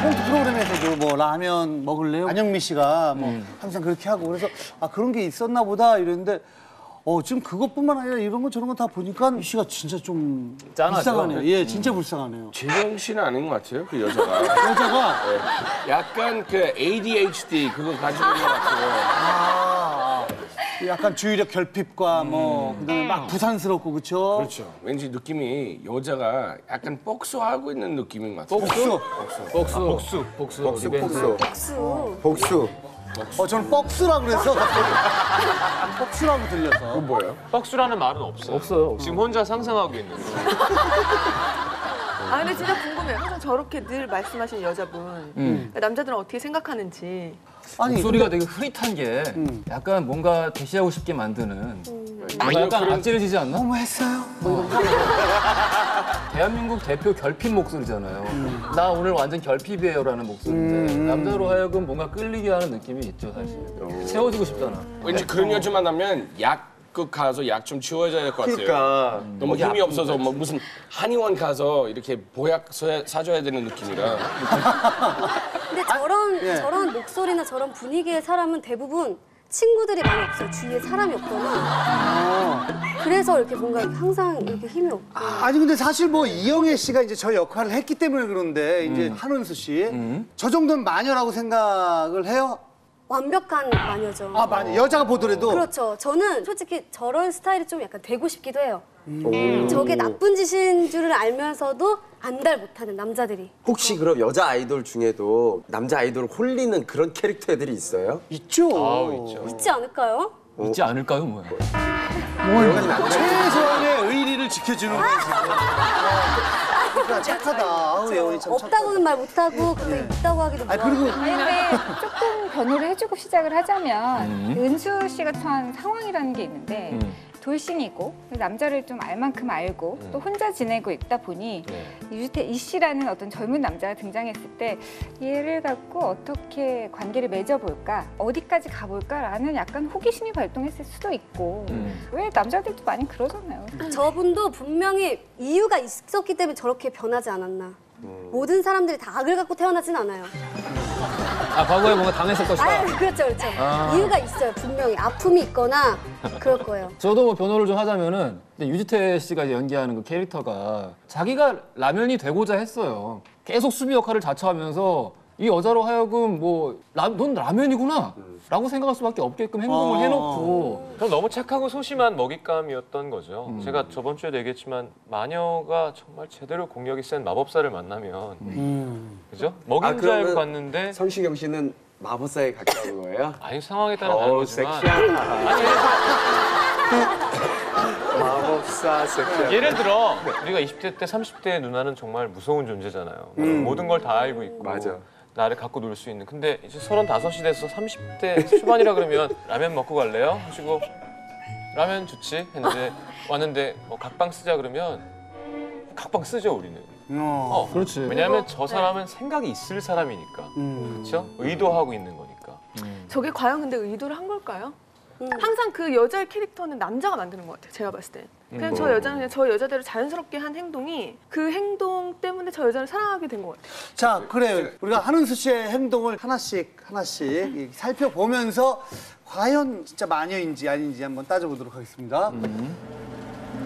꽁트 프로그램에서도 뭐 라면 먹을래요? 안영미 씨가 뭐 항상 그렇게 하고 그래서 아 그런 게 있었나 보다 이랬는데 지금 그것뿐만 아니라 이런 거 저런 거 다 보니까 이 씨가 진짜 좀 짠하죠? 불쌍하네요. 예, 진짜 불쌍하네요. 재정 씨는 아닌 것 같아요, 그 여자가. 여자가 약간 그 ADHD 그거 가지고 있는 것 같아요. 약간 주의력 결핍과 뭐 그다음에 막 부산스럽고 그렇죠? 그렇죠. 왠지 느낌이 여자가 약간 복수하고 있는 느낌인 것 같아요. 복수. 복수. 복수. 저는 뻑스라 그래서 갑자기 뻑스라고 들려서. 그건 뭐예요? 뻑수라는 말은 없어요. 없어요. 지금 혼자 상상하고 있는 거예요. 아 근데 진짜 궁금해요. 항상 저렇게 늘 말씀하시는 여자분 그러니까 남자들은 어떻게 생각하는지. 아니 목소리가 되게 흐릿한 게 약간 뭔가 대시하고 싶게 만드는 뭔가 약간 악질해지지 않나? 너무 했어요? 대한민국 대표 결핍 목소리잖아요. 나 오늘 완전 결핍이에요라는 목소리인데 남자로 하여금 뭔가 끌리게 하는 느낌이 있죠 사실. 세워지고 싶잖아. 왠지 그런 여자 만나면 약국 가서 약 좀 치워줘야 될 것 같아요. 그러니까. 너무 힘이 없어서 뭐 무슨 한의원 가서 이렇게 보약 사줘야 되는 느낌이라. 근데 저런 목소리나 저런 분위기의 사람은 대부분 친구들이 많이 없어요. 주위에 사람이 없거나. 그래서 이렇게 뭔가 항상 이렇게 힘이 없고. 아니 근데 사실 뭐 이영애 씨가 이제 저 역할을 했기 때문에 그런데 이제 한은수 씨 저 정도는 마녀라고 생각을 해요? 완벽한 마녀죠. 아 마녀 여자가 보더라도 그렇죠. 저는 솔직히 저런 스타일이 좀 약간 되고 싶기도 해요. 저게 나쁜 짓인 줄을 알면서도 안달 못하는 남자들이. 혹시 그럼 여자 아이돌 중에도 남자 아이돌을 홀리는 그런 캐릭터 애들이 있어요? 있죠. 있죠. 있지 않을까요? 있지 않을까요 뭐야? 최소한의 의리를 지켜주는 거지. 그러니까 착하다. 아우 예원이 참 착하다. 없다고는 말 못하고 근데 있다고 하기도 아니 뭐하고. 그리고 근데 조금 변호를 해주고 시작을 하자면 은수 씨가 처한 상황이라는 게 있는데 돌싱이고 남자를 좀 알 만큼 알고 또 혼자 지내고 있다 보니 이 씨라는 어떤 젊은 남자가 등장했을 때 얘를 갖고 어떻게 관계를 맺어볼까 어디까지 가볼까라는 약간 호기심이 발동했을 수도 있고 왜 남자들도 많이 그러잖아요. 저분도 분명히 이유가 있었기 때문에 저렇게 변하지 않았나. 모든 사람들이 다 악을 갖고 태어나진 않아요. 아 과거에 뭔가 당했을 것이다. 아, 그렇죠, 그렇죠. 이유가 있어요, 분명히. 아픔이 있거나 그럴 거예요. 저도 뭐 변호를 좀 하자면은 유지태 씨가 연기하는 그 캐릭터가 자기가 라면이 되고자 했어요. 계속 수비 역할을 자처하면서 이 여자로 하여금 뭐 넌 라면이구나 라고 생각할 수밖에 없게끔 행동을 해놓고 전 너무 착하고 소심한 먹잇감이었던 거죠. 제가 저번 주에도 얘기했지만 마녀가 정말 제대로 공격이 센 마법사를 만나면 그죠? 먹인 줄 알고 갔는데 성시경 씨는 마법사에 가까운 거예요? 아니 상황에 따라 다른 거지만 섹시하다. 아니, 마법사 섹시하다. 예를 들어 우리가 20대 때 30대의 누나는 정말 무서운 존재잖아요. 모든 걸 다 알고 있고 맞아. 나를 갖고 놀 수 있는. 근데 이제 35이 돼서 30대 초반이라 그러면 라면 먹고 갈래요? 하시고 라면 좋지 했는데 왔는데 각방 쓰자 그러면 각방 쓰죠 우리는. 그렇지. 왜냐하면 저 사람은 생각이 있을 사람이니까. 그렇죠? 의도하고 있는 거니까. 저게 과연 근데 의도를 한 걸까요? 항상 그 여자의 캐릭터는 남자가 만드는 것 같아요. 제가 봤을 때. 그냥 저 여자는 그냥 저 여자대로 자연스럽게 한 행동이 그 행동 때문에 저 여자를 사랑하게 된 것 같아요. 자 그래 우리가 한은수 씨의 행동을 하나씩 살펴보면서 과연 진짜 마녀인지 아닌지 한번 따져보도록 하겠습니다.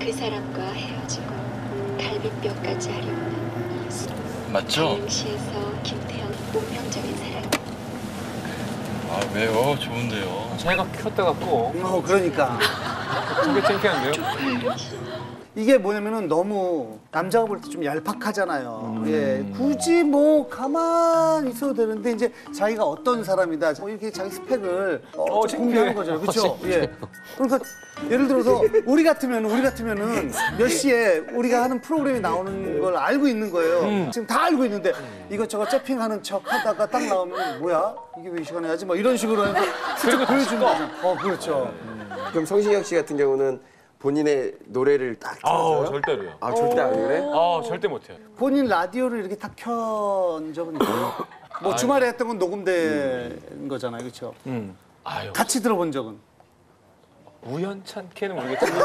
그 사람과 헤어지고 갈비뼈까지 하려는 이수. 맞죠? 가영시에서 김태형 운명적인 사랑. 아 왜요? 좋은데요. 자기가 켰다가 꼭 그러니까 되게 창피한데요? 이게 뭐냐면은 너무 남자가 볼 때 좀 얄팍하잖아요. 예, 굳이 뭐 가만히 있어도 되는데 이제 자기가 어떤 사람이다 뭐 이렇게 자기 스펙을 좀 공개하는 거죠, 그렇죠? 예. 그러니까 예를 들어서 우리 같으면은 몇 시에 우리가 하는 프로그램이 나오는 걸 알고 있는 거예요. 지금 다 알고 있는데 이것저것 재핑하는 척 하다가 딱 나오면 뭐야? 이게 왜 이 시간에 하지? 뭐 이런 식으로 해서 슬쩍 보여주는 거죠. 그렇죠. 그럼 성시경 씨 같은 경우는 본인의 노래를 딱 틀어줘요? 절대로요. 아 절대 안 그래? 절대 못해요. 본인 라디오를 이렇게 딱 켠 적은 있어요? 뭐 주말에 했던 건 녹음된 거잖아요, 그렇죠? 아유, 같이 들어본 적은? 우연찮게는 모르겠지만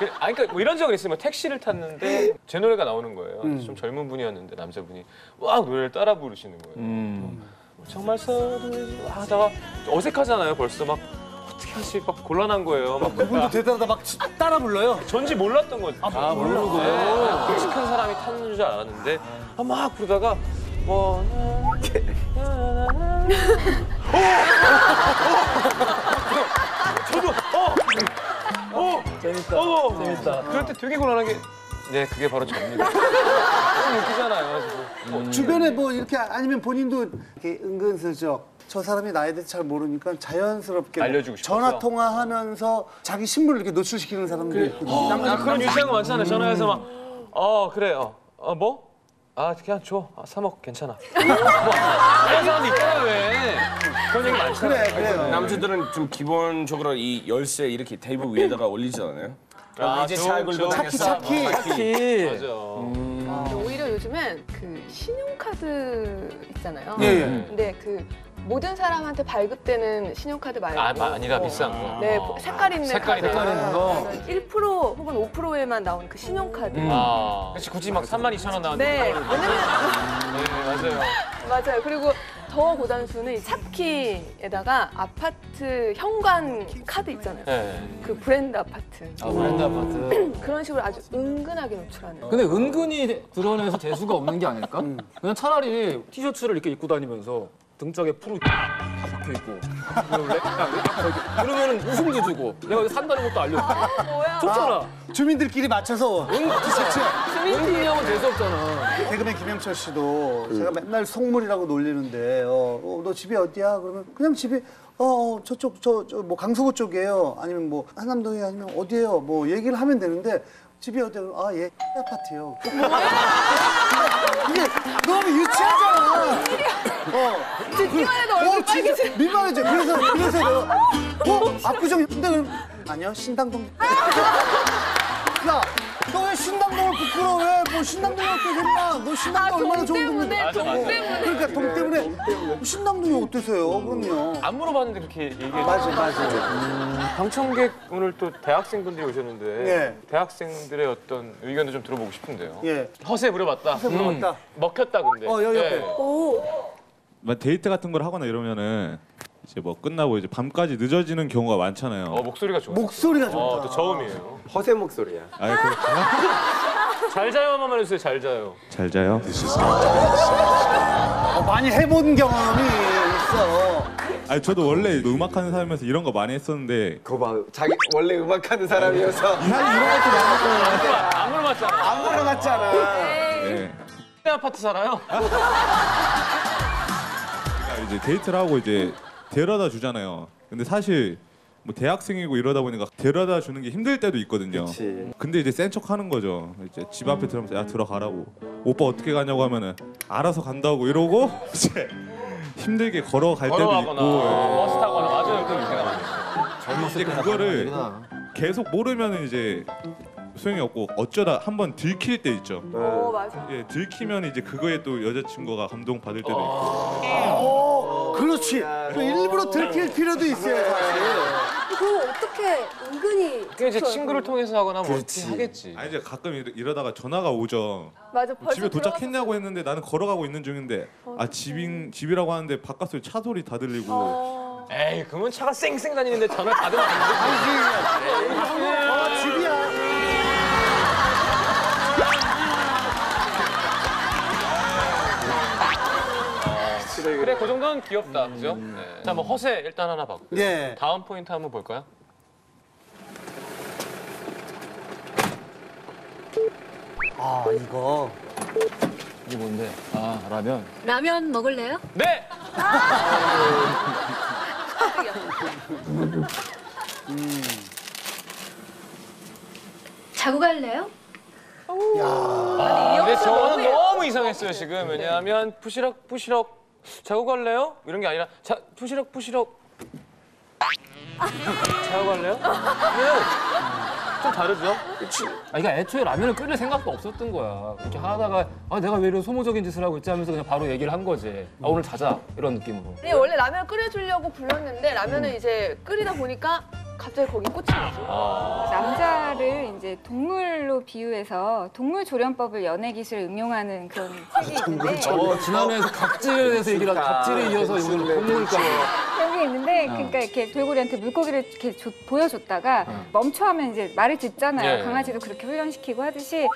그러니까 뭐 이런 적은 있으면 택시를 탔는데 제 노래가 나오는 거예요. 좀 젊은 분이었는데 남자분이 막 노래를 따라 부르시는 거예요. 정말 서두르지 하다가 어색하잖아요. 벌써 막 어떻게 하지 막 곤란한 거예요. 막 그분도 대단하다. 막 따라 불러요. 전지 몰랐던 거죠. 모르고. 네, 익숙한 사람이 타는 줄 알았는데 막 부르다가 뭐 저도 재밌다. 그럴 때 되게 곤란한 게 네, 그게 바로 접니다. 좀 웃기잖아요. 지금. 주변에 뭐 이렇게 아니면 본인도 이렇게 은근슬쩍 저 사람이 나에 대해서 잘 모르니까 자연스럽게 알려주고 싶어서. 전화 통화하면서 자기 신분을 이렇게 노출시키는 사람도 있고. 그런 유치한 거 많잖아요. 전화해서 막 그래 뭐? 그냥 줘. 3억 괜찮아. 그런 사람도 있잖아 왜. 그런 얘기 많잖아요. 그래. 남자들은 좀 기본적으로 이 열쇠 이렇게 테이블 위에다가 올리잖아요. 이제 잘 긁어 차키. 맞아. 오히려 요즘엔 그 신용카드 있잖아요. 예. 근데 그 모든 사람한테 발급되는 신용카드 말고 아니라 비싼 거. 네, 색깔 있는 색깔이 카드. 있는 거. 1% 혹은 5%에만 나오는 그 신용카드. 그렇지 굳이 막 32,000원 나오는데. 네, 왜냐면 네, 맞아요. 맞아요. 그리고 더 고단수는 이 샵키에다가 아파트 현관 카드 있잖아요. 네. 그 브랜드 아파트. 브랜드 아파트. 그런 식으로 아주 은근하게 노출하는. 근데 은근히 드러내서 재수가 없는 게 아닐까? 그냥 차라리 티셔츠를 이렇게 입고 다니면서 등짝에 풀이 다 박혀 있고 그러면은 웃음도 주고 내가 산다는 것도 알려주고 뭐야? 좋잖아. 주민들끼리 맞춰서 티셔츠. 은근히 하면 재수 없잖아. 개그맨 김영철 씨도 제가 맨날 속물이라고 놀리는데 너 집이 어디야? 그러면 그냥 집이 저쪽 뭐 강서구 쪽이에요. 아니면 뭐 한남동이 아니면 어디예요? 뭐 얘기를 하면 되는데 집이 어디야? 예 아파트요. 이게 너무 유치하잖아. 듣기만 해도 얼굴 빨개져. 민망해져. 그래서 내가 압구정 현대 그럼 아니요 신당동. 야, 너 왜 신당동을 부끄러워해? 뭐 신당동이 어때서나? 너 신당동 얼마나 좋은 동네? 동 때문에. 그러니까 동 때문에 신당동이 어때서요? 그럼요. 안 물어봤는데 그렇게 얘기해. 맞아. 방청객 오늘 또 대학생분들이 오셨는데 예. 대학생들의 어떤 의견도 좀 들어보고 싶은데요. 예. 허세 물어봤다. 물어봤다. 먹혔다 근데. 여기 옆에. 막 데이트 같은 걸 하거나 이러면은 이제 뭐 끝나고 이제 밤까지 늦어지는 경우가 많잖아요. 목소리가 좋아. 목소리가 좋다. 또 저음이에요. 허세 목소리야. 아이 그렇구나. 잘 자요 한 번만 해주세요. 잘 자요. 잘 자요. 많이 해본 경험이 있어. 아니 저도 원래 음악하는 사람이면서 이런 거 많이 했었는데 그거 봐. 자기 원래 음악하는 사람이어서 안 물어봤잖아. 안 물어봤잖아. 예. 아파트 살아요? 이제 데이트를 하고 이제 데려다 주잖아요. 근데 사실 뭐 대학생이고 이러다 보니까 데려다 주는 게 힘들 때도 있거든요. 그치. 근데 이제 센 척 하는 거죠. 이제 집 앞에 들어가면서 야 들어가라고. 오빠 어떻게 가냐고 하면은 알아서 간다고 이러고 이제 힘들게 걸어갈 때도 있고. 버스 타거나 맞아요. 그런 경우가 많아요. 이제 그거를 계속 모르면은 이제 소용이 없고 어쩌다 한번 들킬 때 있죠. 맞아. 예, 들키면 이제 그거에 또 여자친구가 감동 받을 때도 있고. 그렇지. 일부러 들킬 필요도 있어요, 사실. 그거 어떻게 은근히 그게 이제 친구를 통해서 하거나 뭐 어떻게 하겠지. 아니 이제 가끔 이러다가 전화가 오죠. 맞아. 벌써 집에 도착했냐고 했는데 나는 걸어가고 있는 중인데 집이라고 하는데 바깥소리 차 소리 다 들리고. 에이 그러면 차가 쌩쌩 다니는데 전화 받으면 안 되지. 집이야. 그래 그 정도는 귀엽다. 그죠? 네. 자, 뭐 허세 일단 하나 봤고요. 네. 다음 포인트 한번 볼까요? 이거. 이게 뭔데? 라면. 라면 먹을래요? 네. 자고 갈래요? 근데 저는 너무 이상했어요 지금. 왜냐하면 푸시럭 자고 갈래요? 이런 게 아니라 푸시럭 자고 갈래요? 좀 다르죠? 그러니까 애초에 라면을 끓일 생각도 없었던 거야. 그렇게 하다가 내가 왜 이런 소모적인 짓을 하고 있지 하면서 그냥 바로 얘기를 한 거지. 오늘 자자 이런 느낌으로. 원래 라면 끓여주려고 불렀는데 라면을 이제 끓이다 보니까 갑자기 거기 꽂힌 거죠. 남자를 이제 동물로 비유해서 동물 조련법을 연애 기술에 응용하는 그런 책이 있는데 지난해에서 각질에 대해서 얘기를 각질에 이어서 이거는 동물까지. 그런 게 있는데 그러니까 이렇게 돌고래한테 물고기를 이렇게 보여줬다가 멈춰하면 이제 말을 듣잖아요. 예. 강아지도 그렇게 훈련시키고 하듯이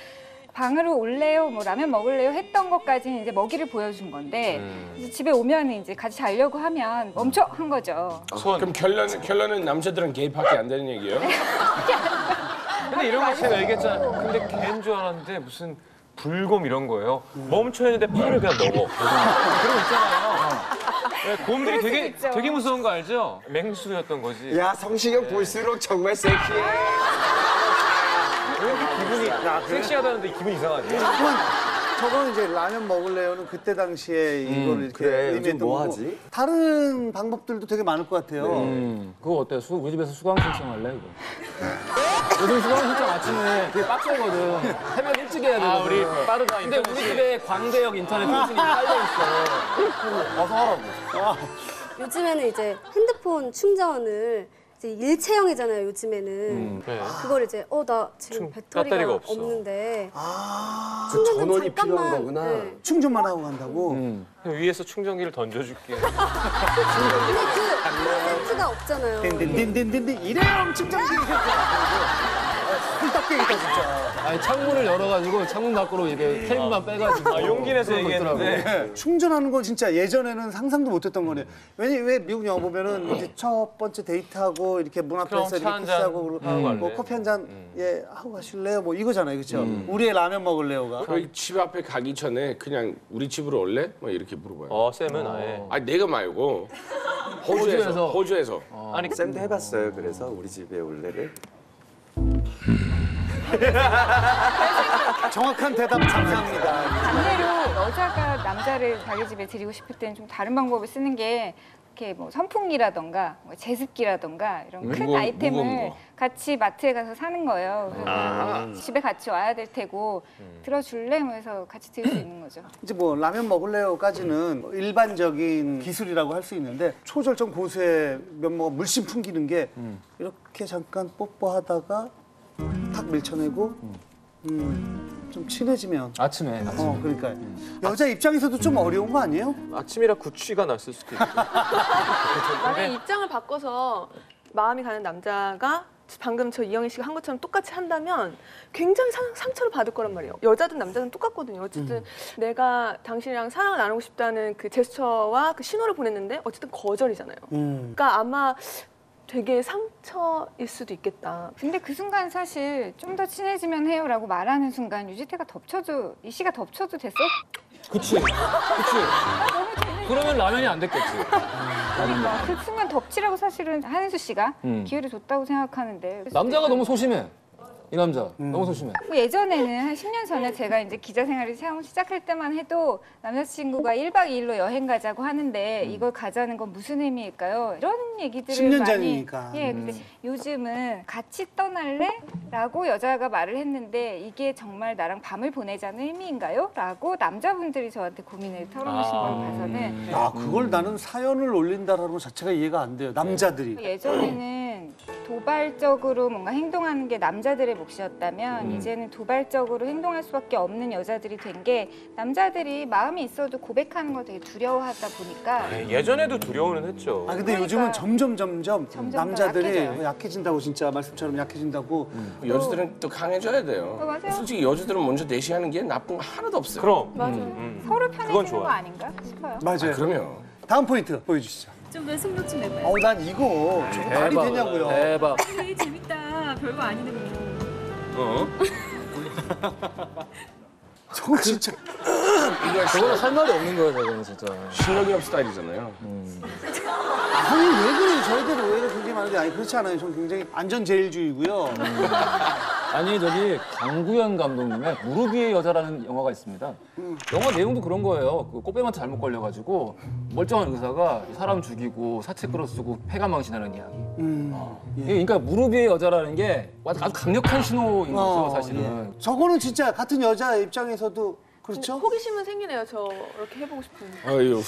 방으로 올래요, 뭐 라면 먹을래요 했던 것까지는 이제 먹이를 보여준 건데 이제 집에 오면 이제 같이 자려고 하면 멈춰 한 거죠. 그럼 결론은 남자들은 게이밖에 안 되는 얘기예요? 근데 이런 거 제가 얘기했잖아요. 근데 개인 줄 알았는데 무슨 불곰 이런 거예요. 멈춰 있는데 팔을 그냥 넘어. 그런 거 있잖아요. 네, 곰들이 되게 무서운 거 알죠? 맹수였던 거지. 야, 성시경 볼수록 정말 섹시해. 왜 이렇게 기분이 섹시하다는데 기분이 이상하지? 저건 이제 라면 먹을래요는 그때 당시에 이걸 이렇게 그래, 요즘 의미했던 뭐 거고 하지? 다른 방법들도 되게 많을 것 같아요. 그거 어때? 우리 집에서 수강 신청할래 이거? 요즘 수강 신청 아침에 되게 빡세거든. 새벽 일찍 해야 되거든. 우리 빠르다. 근데 우리 집에 광대역 인터넷 통신이 깔려 있어. 와서 하라고. 요즘에는 이제 핸드폰 충전을 이제 일체형이잖아요. 요즘에는 네. 그걸 이제 나 지금 배터리가 배터리가 없어. 없는데 그 충전 좀 전원이 잠깐만, 필요한 거구나. 네. 충전만 하고 간다고. 위에서 충전기를 던져줄게. 근데 그 세트가 없잖아요. 딘딘딘딘딘 일회용 충전기 이렇게 꿀딱대기다 진짜. 아니 창문을 열어가지고 창문 밖으로 이게 테이프만 빼가지고. 용기 내서 그런 거 얘기했는데. 있더라고. 충전하는 건 진짜 예전에는 상상도 못했던 거네요. 왜 미국 영화 보면은 이제 첫 번째 데이트하고 이렇게 문 앞에서 그럼 차 이렇게 한 키스하고 잔 하고 뭐 갈래? 커피 한 잔 예 하고 가실래요? 뭐 이거잖아요, 그렇죠? 우리의 라면 먹을래요가. 저희 집 앞에 가기 전에 그냥 우리 집으로 올래? 뭐 이렇게 물어봐요. 쌤은 아예. 아니 내가 말고 호주에서. 호주에서. 아니 쌤도 해봤어요. 그래서 우리 집에 올래를. 정확한 대답 감사합니다. 반대로 여자가 남자를 자기 집에 데리고 싶을 때는 좀 다른 방법을 쓰는 게 이렇게 뭐 선풍기라던가 뭐 제습기라던가 이런 큰 무거운 아이템을 거. 같이 마트에 가서 사는 거예요. 그래서 집에 같이 와야 될 테고 들어줄래? 뭐 해서 같이 들 수 있는 거죠. 이제 뭐 라면 먹을래요까지는 뭐 일반적인 기술이라고 할 수 있는데 초절정 고수의 면모가 물씬 풍기는 게 이렇게 잠깐 뽀뽀하다가 탁 밀쳐내고 좀 친해지면 아침에. 그러니까요. 여자 입장에서도 좀 어려운 거 아니에요? 아침이라 구취가 났을 수도 있고. 만약 입장을 바꿔서 마음이 가는 남자가 방금 저 이영희 씨가 한 것처럼 똑같이 한다면 굉장히 상처를 받을 거란 말이에요. 여자든 남자든 똑같거든요. 어쨌든 내가 당신이랑 사랑을 나누고 싶다는 그 제스처와 그 신호를 보냈는데 어쨌든 거절이잖아요. 그러니까 아마 되게 상처일 수도 있겠다. 근데 그 순간 사실 좀 더 친해지면 해요라고 말하는 순간 유지태가 이 씨가 덮쳐도 됐어? 그치. 그러면 라면이 안 됐겠지. 그러니까 그 순간 덮치라고 사실은 한은수 씨가 기회를 줬다고 생각하는데 남자가 너무 소심해. 이 남자 너무 소심해. 예전에는 한 10년 전에 제가 이제 기자 생활을 처음 시작할 때만 해도 남자친구가 1박 2일로 여행 가자고 하는데 이걸 가자는 건 무슨 의미일까요? 이런 얘기들을 10년 많이 전이니까. 예, 근데 요즘은 같이 떠날래? 라고 여자가 말을 했는데 이게 정말 나랑 밤을 보내자는 의미인가요? 라고 남자분들이 저한테 고민을 털어놓으신 걸 봐서는 그걸 나는 사연을 올린다라는 것 자체가 이해가 안 돼요. 남자들이. 예전에는 도발적으로 뭔가 행동하는 게 남자들의 몫이었다면 이제는 도발적으로 행동할 수밖에 없는 여자들이 된 게 남자들이 마음이 있어도 고백하는 걸 되게 두려워하다 보니까 예전에도 두려워는 했죠. 근데 요즘은 점점 점점 더 남자들이 약해져요. 약해진다고 진짜 말씀처럼 약해진다고. 여자들은 또 강해져야 돼요. 맞아요. 솔직히 여자들은 먼저 대시하는 게 나쁜 거 하나도 없어요. 그럼. 맞아요. 서로 그건 편해지는 좋아. 거 아닌가 싶어요. 맞아요. 그럼요. 다음 포인트 보여주시죠. 좀 더 승부 좀 내봐요. 난 이거 저거 말이 되냐고요. 대박. 되게 재밌다. 별거 아니네 뭐. 저거 진짜. 저거는 할 말이 없는 거야, 저거는 진짜. 실력이 없 스타일이잖아요. 아니 왜 그래요? 저희들은 오해가 굉장히 많은데 아니 그렇지 않아요. 저는 굉장히 안전제일주의고요. 아니 저기 강구현 감독님의 무릎 위의 여자라는 영화가 있습니다. 영화 내용도 그런 거예요. 그 꽃뱀한테 잘못 걸려가지고 멀쩡한 의사가 사람 죽이고 사체 끌어쓰고 폐가 망신하는 이야기. 그러니까 무릎 위의 여자라는 게 아주 강력한 신호인 거죠, 사실은. 저거는 진짜 같은 여자 입장에서도 그렇죠? 호기심은 생기네요. 저 이렇게 해보고 싶은. 아유.